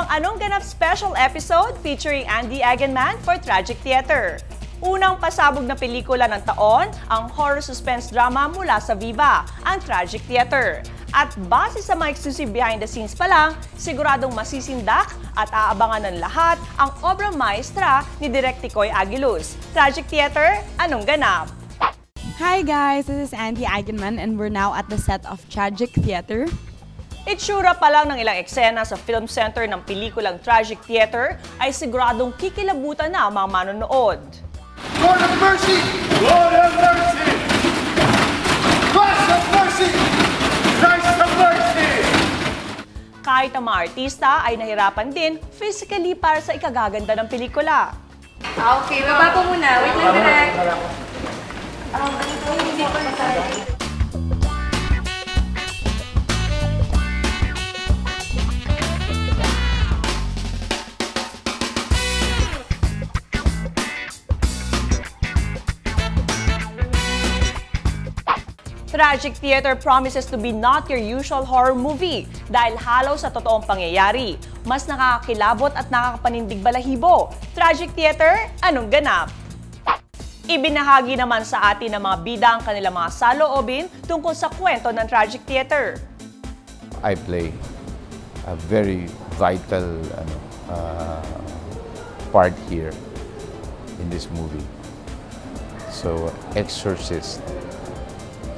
ang Anong Ganap special episode featuring Andy Eigenman for Tragic Theater. Unang pasabog na pelikula ng taon, ang horror suspense drama mula sa Viva, ang Tragic Theater. At base sa mga exclusive behind the scenes pa lang, siguradong masisindak at aabangan ng lahat ang obra maestra ni Direk Ticoy Aguiluz. Tragic Theater, Anong Ganap? Hi guys, this is Andy Eigenman and we're now at the set of Tragic Theater. Itsura pa lang ng ilang eksena sa film center ng pelikulang Tragic Theater ay siguradong kikilabutan na ang mga manonood. Lord of mercy! Lord of mercy! Christ of mercy! Christ of mercy! Kahit ang mga artista ay nahirapan din physically para sa ikagaganda ng pelikula. Okay, baba po muna. Wait lang, direct. Hindi pa masaya. Tragic Theater promises to be not your usual horror movie dahil halo sa totoong pangyayari. Mas nakakakilabot at nakakapanindig balahibo. Tragic Theater, Anong Ganap? Ibinahagi naman sa atin ng mga bida ang kanilang mga saloobin tungkol sa kwento ng Tragic Theater. I play a very vital part here in this movie. So, exorcist.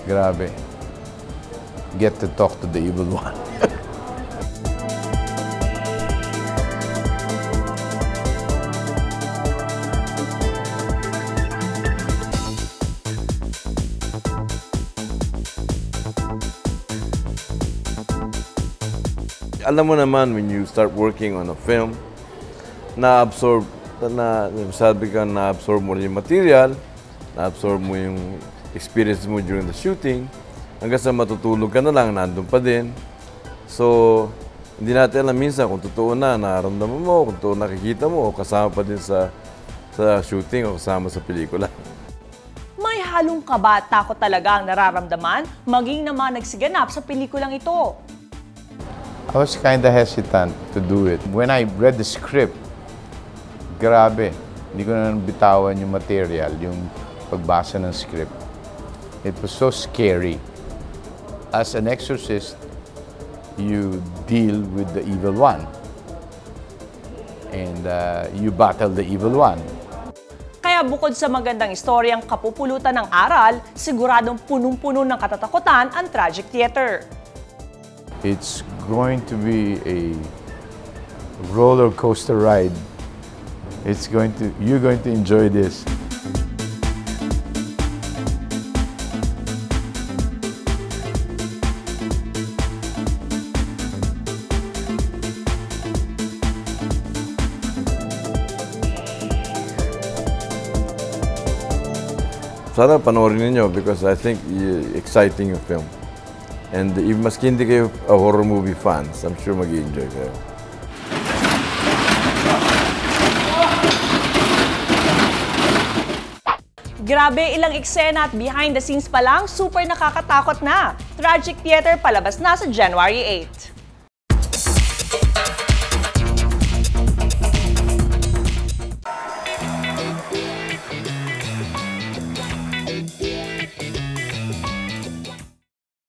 Grabe. Get to talk to the evil one. Alam mo naman, when you start working on a film, na-absorb mo yung material, na-absorb mo yung experience mo during the shooting, hanggang sa matutulog ka na lang, nandun pa din. So, hindi natin alam minsan kung totoo na nararamdaman mo, kung totoo nakikita mo, o kasama pa din sa shooting o kasama sa pelikula. May halong kaba at takot talaga ang nararamdaman, maging na mga nagsiganap sa pelikulang ito. I was kind of hesitant to do it. When I read the script, grabe, hindi ko na bitawan yung material, yung pagbasa ng script. It was so scary. As an exorcist, you deal with the evil one. And you battle the evil one. Kaya bukod sa magandang istoryang kapupulutan ng aral, siguradong punong-puno ng katatakutan ang Tragic Theater. It's going to be a roller coaster ride. You're going to enjoy this. Sana panoorin niyo because I think exciting yung film. And if maski hindi kayo a horror movie fans, I'm sure mag-i-enjoy kayo. Grabe, ilang eksena at behind the scenes pa lang, super nakakatakot na. Tragic Theater palabas na sa January 8.